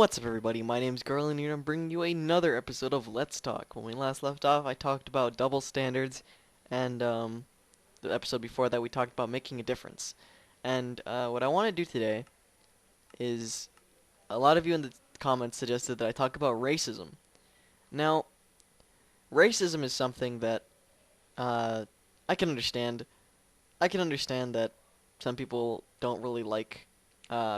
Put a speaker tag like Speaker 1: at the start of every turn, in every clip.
Speaker 1: What's up, everybody? My name's Garland, and I'm bringing you another episode of Let's Talk. When we last left off, I talked about double standards, and the episode before that, we talked about making a difference. And what I want to do today is a lot of you in the comments suggested that I talk about racism. Now, racism is something that uh, I can understand. I can understand that some people don't really like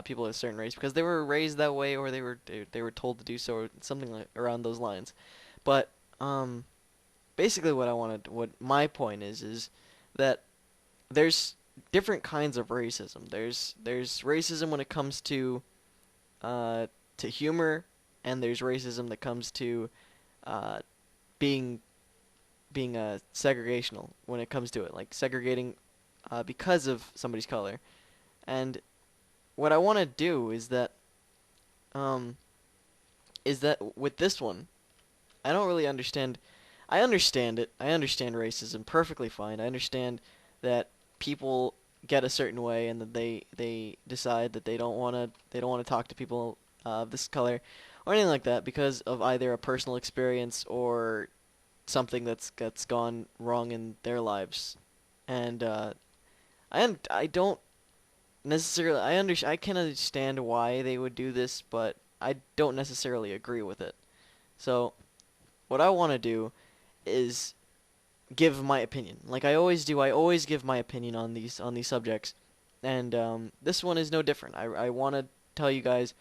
Speaker 1: people of a certain race because they were raised that way or they were told to do so or something like around those lines. But um, basically, what my point is that there's different kinds of racism. There's racism when it comes to humor, and there's racism that comes to uh, being being segregational when it comes to it, like segregating because of somebody's color. And what I want to do um, is that with this one, I don't really understand. I understand it. I understand racism perfectly fine. I understand that people get a certain way and that they decide that they don't want to talk to people of this color or anything like that because of either a personal experience or something that's gone wrong in their lives. And I don't necessarily I can understand why they would do this, but I don't necessarily agree with it. So what I want to do is give my opinion. Like I always do, I always give my opinion on these subjects, and this one is no different. I want to tell you guys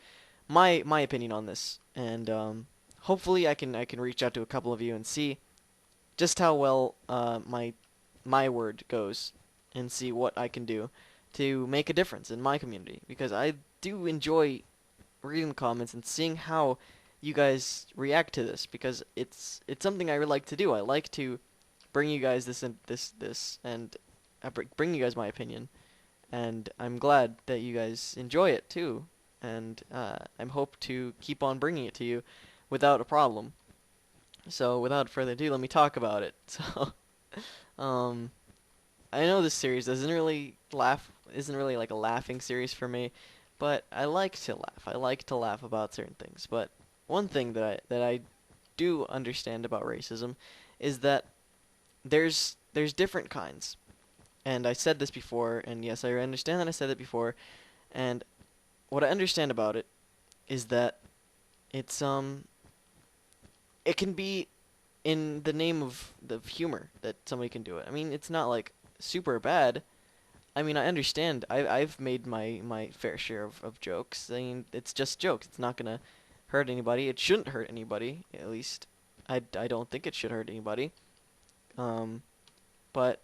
Speaker 1: my opinion on this, and hopefully I can reach out to a couple of you and see just how well my word goes, and see what I can do to make a difference in my community because I do enjoy reading the comments and seeing how you guys react to this because it's something I really like to do. I like to bring you guys this and bring you guys my opinion, and I'm glad that you guys enjoy it too, and I hope to keep on bringing it to you without a problem. So without further ado, let me talk about it. Um, I know this series isn't really like a laughing series for me, but I like to laugh. I like to laugh about certain things. But one thing that I do understand about racism is that there's different kinds. And I said this before, and yes, I understand that I said it before, and what I understand about it is that it's it can be in the name of the humor that somebody can do it. I mean, it's not like super bad. I mean, I understand. I've made my fair share of jokes. I mean, it's just jokes. It's not gonna hurt anybody. It shouldn't hurt anybody. At least, I don't think it should hurt anybody. Um, but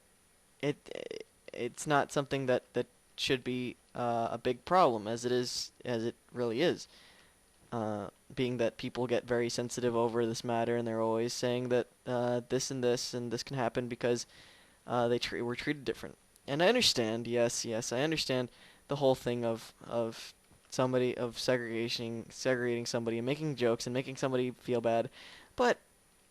Speaker 1: it's not something that should be a big problem as it really is. Being that people get very sensitive over this matter, and they're always saying that this and this can happen because were treated different. And I understand, yes, I understand the whole thing of somebody of segregating somebody and making jokes and making somebody feel bad, but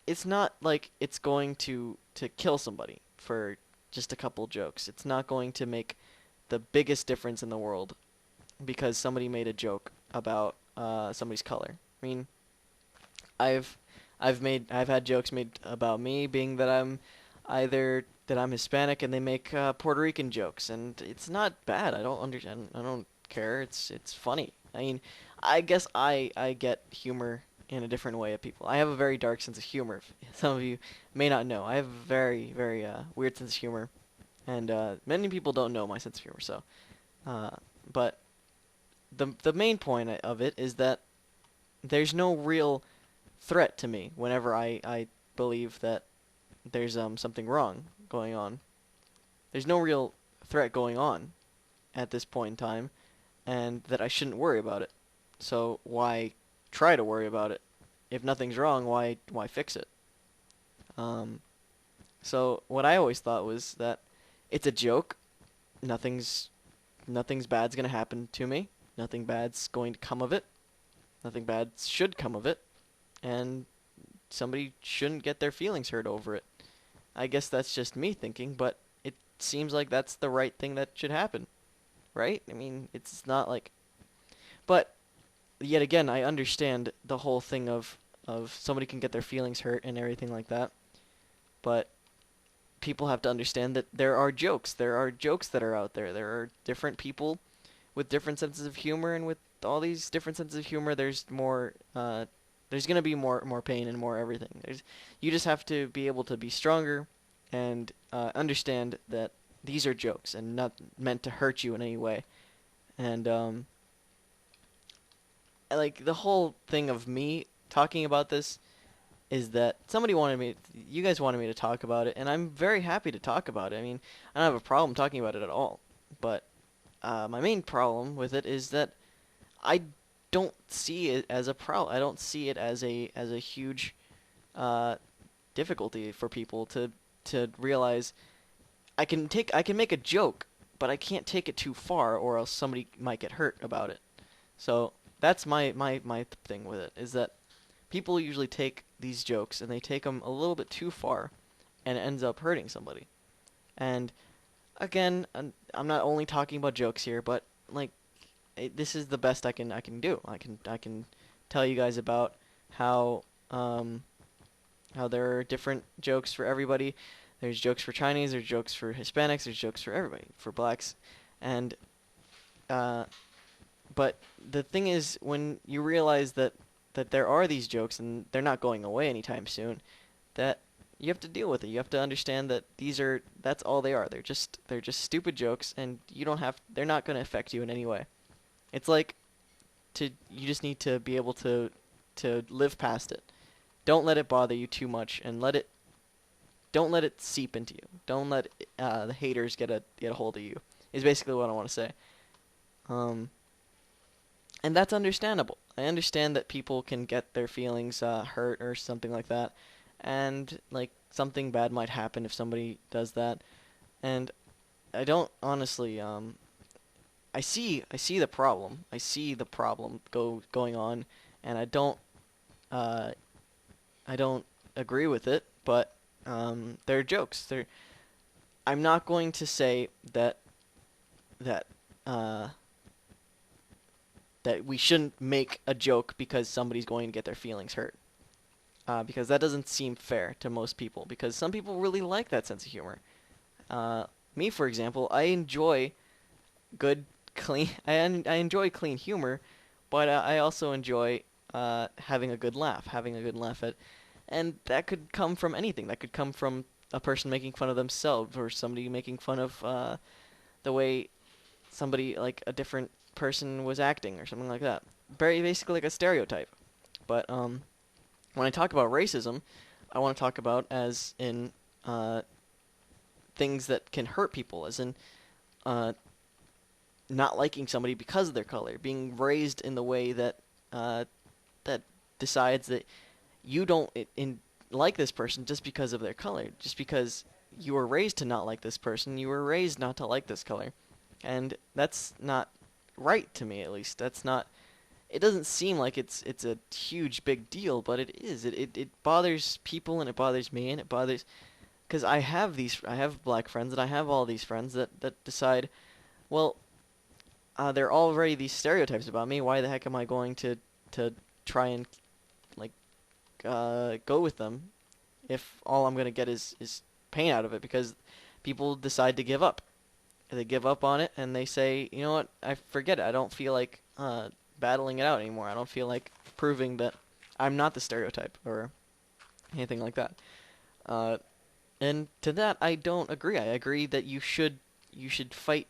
Speaker 1: it's not like it's going to kill somebody for just a couple jokes. It's not going to make the biggest difference in the world because somebody made a joke about somebody's color. I mean, I've I've had jokes made about me being that either I'm Hispanic and they make Puerto Rican jokes and it's not bad. I don't understand. I don't care. It's funny. I mean, I guess I get humor in a different way at people. I have a very dark sense of humor. Some of you may not know. I have a very weird sense of humor, and many people don't know my sense of humor. So, uh, but the main point of it is that there's no real threat to me whenever I believe that there's something wrong going on. There's no real threat going on at this point in time, and that I shouldn't worry about it. So why try to worry about it? If nothing's wrong, why fix it? Um, so what I always thought was that it's a joke. Nothing's nothing's bad's gonna happen to me. Nothing bad's going to come of it. Nothing bad should come of it, and somebody shouldn't get their feelings hurt over it. I guess that's just me thinking, but it seems like that's the right thing that should happen, right? I mean, it's not like, but yet again, I understand the whole thing of somebody can get their feelings hurt and everything like that, but people have to understand that there are jokes. There are jokes that are out there. There are different people with different senses of humor, and with all these different senses of humor, there's more. There's gonna be more pain and more everything. You just have to be able to be stronger, and understand that these are jokes and not meant to hurt you in any way. And like the whole thing of me talking about this is that you guys wanted me to talk about it, and I'm very happy to talk about it. I mean, I don't have a problem talking about it at all. But my main problem with it is that I don't see it as a problem. I don't see it as a huge uh, difficulty for people to realize I can make a joke, but I can't take it too far, or else somebody might get hurt about it. So that's my thing with it, is that people usually take these jokes and they take them a little bit too far, and it ends up hurting somebody. And again, I'm not only talking about jokes here, but like this is the best I can do. I can tell you guys about how how there are different jokes for everybody. There's jokes for Chinese, there's jokes for Hispanics, there's jokes for everybody, for blacks, and uh, but the thing is, when you realize that there are these jokes and they're not going away anytime soon, that you have to deal with it. You have to understand that that's all they are. They're just stupid jokes, and they're not going to affect you in any way. It's like you just need to be able to live past it. Don't let it bother you too much, and don't let it seep into you. Don't let the haters get a hold of you. Is basically what I want to say. Um, and that's understandable. I understand that people can get their feelings hurt or something like that, and like something bad might happen if somebody does that. And I don't honestly. I see the problem. I see the problem going on, and uh, I don't agree with it. But they're jokes. I'm not going to say that uh, that we shouldn't make a joke because somebody's going to get their feelings hurt. Because that doesn't seem fair to most people. Because some people really like that sense of humor. Me, for example, I enjoy good, clean. I enjoy clean humor, but I also enjoy having a good laugh. Having a good laugh and that could come from anything. That could come from a person making fun of themselves, or somebody making fun of the way somebody, like a different person, was acting or something like that. Very basically like a stereotype. But when I talk about racism, I want to talk about as in things that can hurt people, as in uh, not liking somebody because of their color, being raised in the way that decides that you don't like this person just because of their color, just because you were raised to not like this person, you were raised not to like this color, and that's not right to me. At least that's not. It doesn't seem like it's a huge big deal, but it is. It bothers people, and it bothers me, and it bothers because I have black friends, and I have all these friends that decide, well, there are already these stereotypes about me. Why the heck am I going to try and like go with them if all I'm gonna get is pain out of it? Because people decide to give up. They give up on it, and they say, you know what, I forget it. I don't feel like battling it out anymore. I don't feel like proving that I'm not the stereotype or anything like that. Uh, and to that, I don't agree. I agree that you should fight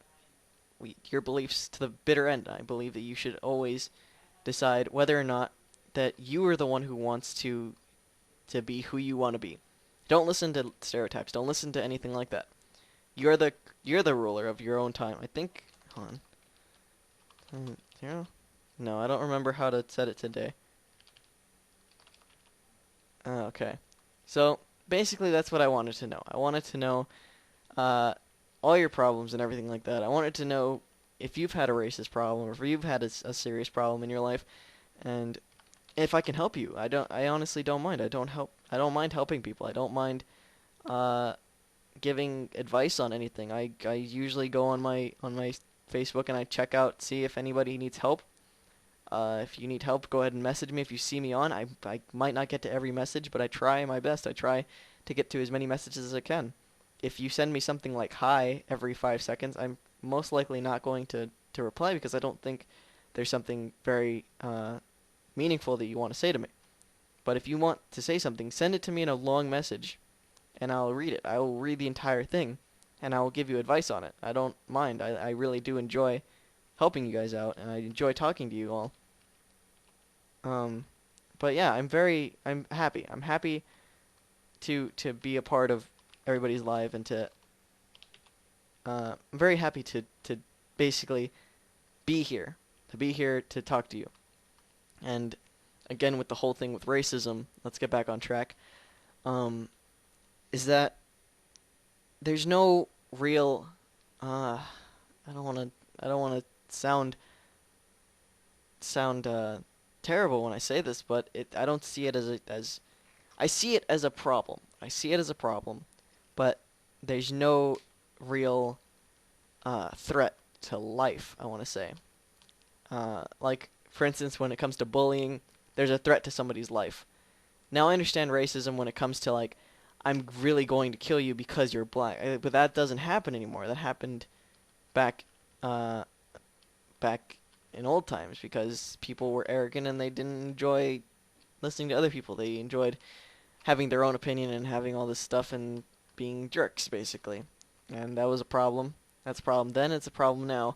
Speaker 1: your beliefs to the bitter end. I believe that you should always decide whether or not that you are the one who wants to be who you want to be. Don't listen to stereotypes. Don't listen to anything like that. You're the ruler of your own time. I think. Hold on. Zero? No, I don't remember how to set it today. Okay. So basically, that's what I wanted to know. I wanted to know uh, all your problems and everything like that. I wanted to know if you've had a racist problem, or if you've had a serious problem in your life, and if I can help you. I honestly don't mind. I don't mind helping people. I don't mind uh, giving advice on anything. I usually go on my Facebook and I check out, see if anybody needs help. If you need help, go ahead and message me. If you see me on, I might not get to every message, but I try my best. I try to get to as many messages as I can. If you send me something like hi every 5 seconds, I'm most likely not going to reply because I don't think there's something very meaningful that you want to say to me. But if you want to say something, send it to me in a long message, and I'll read it. I will read the entire thing, and I will give you advice on it. I don't mind. I really do enjoy helping you guys out, and I enjoy talking to you all. Um, but yeah, I'm happy. I'm happy to be a part of everybody's life and I'm very happy to basically be here, to be here to talk to you. And again, with the whole thing with racism, let's get back on track. Um, is that there's no real, I don't want to, I don't want to sound terrible when I say this, but I don't see it as I see it as a problem. I see it as a problem, but there's no real threat to life, I want to say. Like, for instance, when it comes to bullying, there's a threat to somebody's life. Now, I understand racism when it comes to, like, I'm really going to kill you because you're black. But that doesn't happen anymore. That happened back, uh, back in old times because people were arrogant and they didn't enjoy listening to other people. They enjoyed having their own opinion and having all this stuff and being jerks, basically. And that was a problem. That's a problem then. It's a problem now,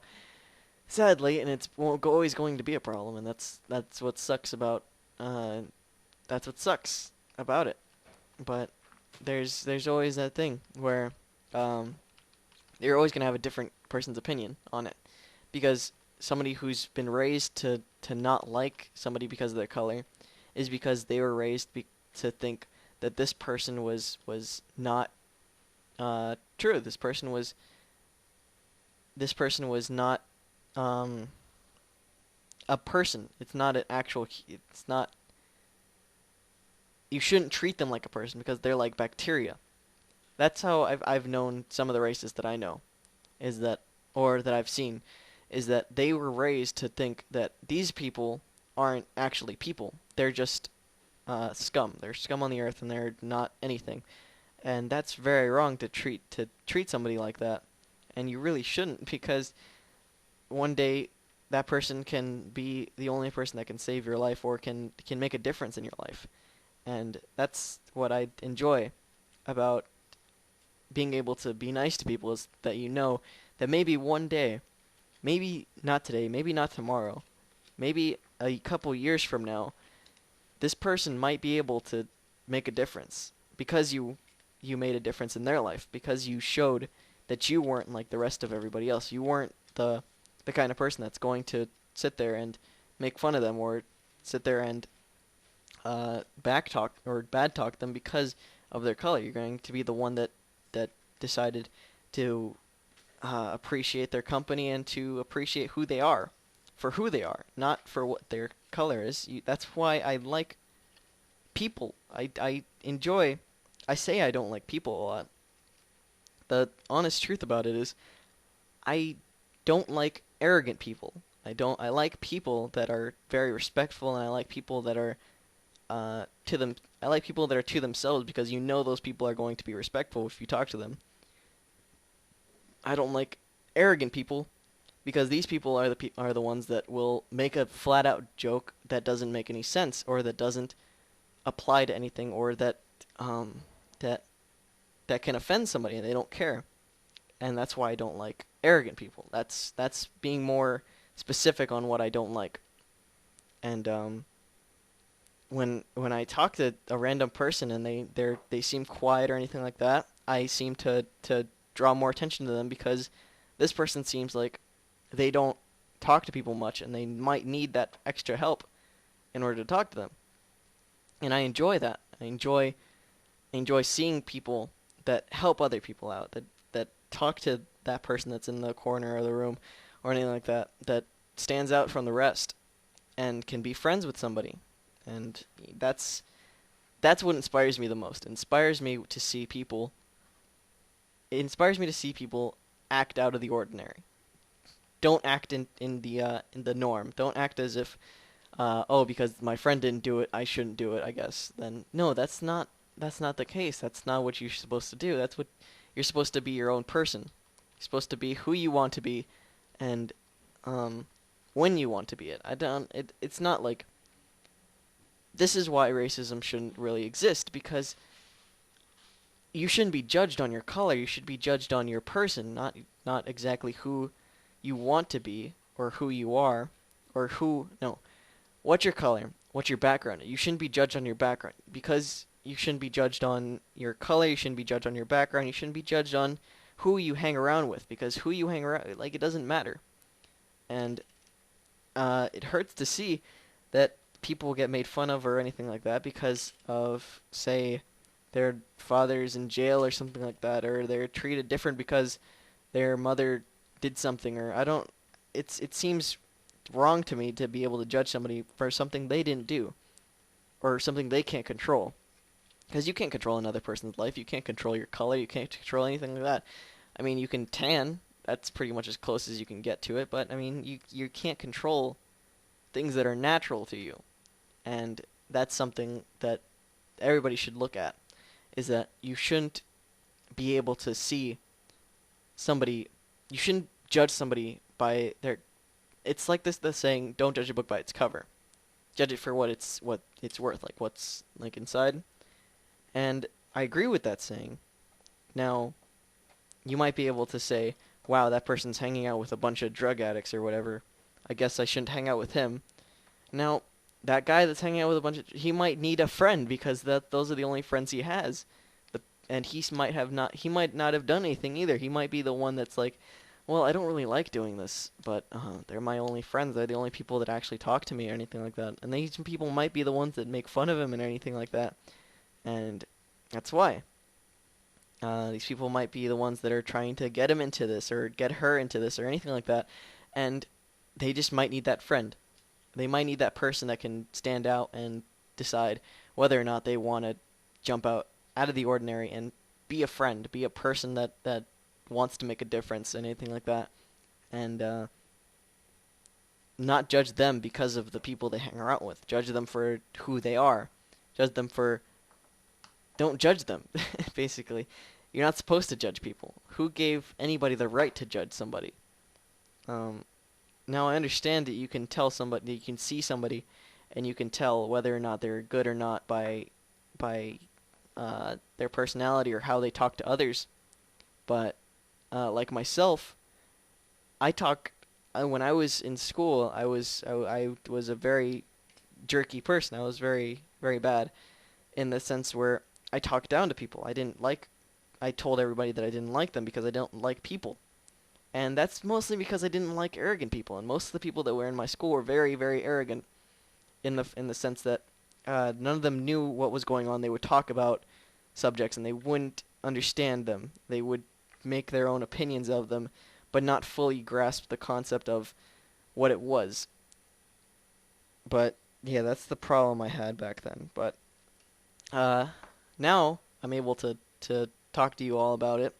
Speaker 1: sadly, and it's always going to be a problem. And that's what sucks about that's what sucks about it. But there's always that thing where um, you're always gonna have a different person's opinion on it because somebody who's been raised to not like somebody because of their color is because they were raised to think that this person was not true. This person was not um, a person. It's not an actual. It's not. You shouldn't treat them like a person because they're like bacteria. That's how I've known some of the races that I know, is that or that I've seen, is that they were raised to think that these people aren't actually people. They're just scum. They're scum on the earth, and they're not anything. And that's very wrong to treat somebody like that. And you really shouldn't because one day that person can be the only person that can save your life or can make a difference in your life. And that's what I enjoy about being able to be nice to people is that you know that maybe one day, maybe not today, maybe not tomorrow, maybe a couple years from now, this person might be able to make a difference because you made a difference in their life because you showed that you weren't like the rest of everybody else. You weren't the kind of person that's going to sit there and make fun of them or sit there and back talk or bad talk them because of their color. You're going to be the one that decided to appreciate their company and to appreciate who they are for who they are, not for what their color is. That's why I like people. I enjoy. I say I don't like people a lot. The honest truth about it is I don't like arrogant people. I like people that are very respectful, and I like people that are to them. I like people that are to themselves because you know those people are going to be respectful if you talk to them. I don't like arrogant people because these people are the ones that will make a flat out joke that doesn't make any sense or that doesn't apply to anything or um that that can offend somebody and they don't care. And that's why I don't like arrogant people. That's being more specific on what I don't like. And when I talk to a random person and they seem quiet or anything like that, I seem to draw more attention to them because this person seems like they don't talk to people much and they might need that extra help in order to talk to them. And I enjoy that. I enjoy seeing people that help other people out, that talk to that person that's in the corner of the room or anything like that, that stands out from the rest and can be friends with somebody. And that's what inspires me the most. It inspires me to see people act out of the ordinary. Don't act in the norm. Don't act as if oh, because my friend didn't do it, I shouldn't do it, I guess. Then no, that's not the case. That's not what you're supposed to do. That's what you're supposed to be your own person. You're supposed to be who you want to be, and um, when you want to be it. I don't. It's not like this is why racism shouldn't really exist because you shouldn't be judged on your color. You should be judged on your person, not exactly who you want to be or who you are or who no. What's your color? What's your background? You shouldn't be judged on your background because you shouldn't be judged on your color. You shouldn't be judged on your background. You shouldn't be judged on who you hang around with because who you hang around like it doesn't matter. And it hurts to see that people get made fun of or anything like that because of say their father's in jail or something like that, or they're treated different because their mother did something, or I don't. It seems wrong to me to be able to judge somebody for something they didn't do or something they can't control. Because you can't control another person's life. You can't control your color. You can't control anything like that. I mean, you can tan. That's pretty much as close as you can get to it. But I mean, you can't control things that are natural to you, and that's something that everybody should look at. Is that you shouldn't be able to see somebody. You shouldn't judge somebody by their. It's like this the saying, "Don't judge a book by its cover. Judge it for what it's worth, like what's like inside." And I agree with that saying. Now, you might be able to say, "Wow, that person's hanging out with a bunch of drug addicts or whatever. I guess I shouldn't hang out with him." Now, that guy that's hanging out with a bunch of he might need a friend because those are the only friends he has. And he might not have done anything either. He might be the one that's like, well, I don't really like doing this, but they're my only friends. They're the only people that actually talk to me or anything like that. And these people might be the ones that make fun of him and anything like that. And that's why. These people might be the ones that are trying to get him into this or get her into this or anything like that. And they just might need that friend. They might need that person that can stand out and decide whether or not they want to jump out of the ordinary and be a friend, be a person that wants to make a difference and anything like that. And not judge them because of the people they hang around with. Judge them for who they are. Judge them for... Don't judge them, basically. You're not supposed to judge people. Who gave anybody the right to judge somebody? Now I understand that you can tell somebody, you can see somebody, and you can tell whether or not they're good or not by their personality or how they talk to others. But like myself, when I was in school, I was a very jerky person. I was very very bad in the sense where I talked down to people. I told everybody that I didn't like them because I don't like people. And that's mostly because I didn't like arrogant people. And most of the people that were in my school were very, very arrogant in the sense that none of them knew what was going on. They would talk about subjects and they wouldn't understand them. They would make their own opinions of them, but not fully grasp the concept of what it was. But yeah, that's the problem I had back then. But now I'm able to talk to you all about it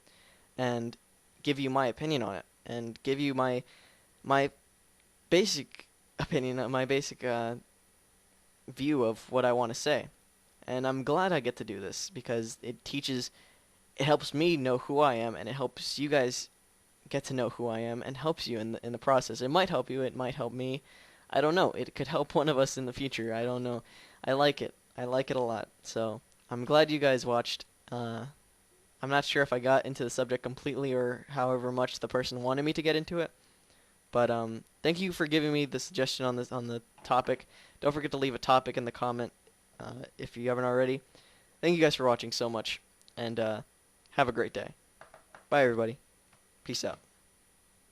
Speaker 1: and give you my opinion on it and give you my basic opinion, my basic view of what I want to say. And I'm glad I get to do this because it helps me know who I am, and it helps you guys get to know who I am, and helps you in the process. It might help you, it might help me. I don't know. It could help one of us in the future. I don't know. I like it. I like it a lot. So I'm glad you guys watched. I'm not sure if I got into the subject completely or however much the person wanted me to get into it. But thank you for giving me the suggestion on the topic. Don't forget to leave a topic in the comment if you haven't already. Thank you guys for watching so much, and have a great day. Bye, everybody. Peace out.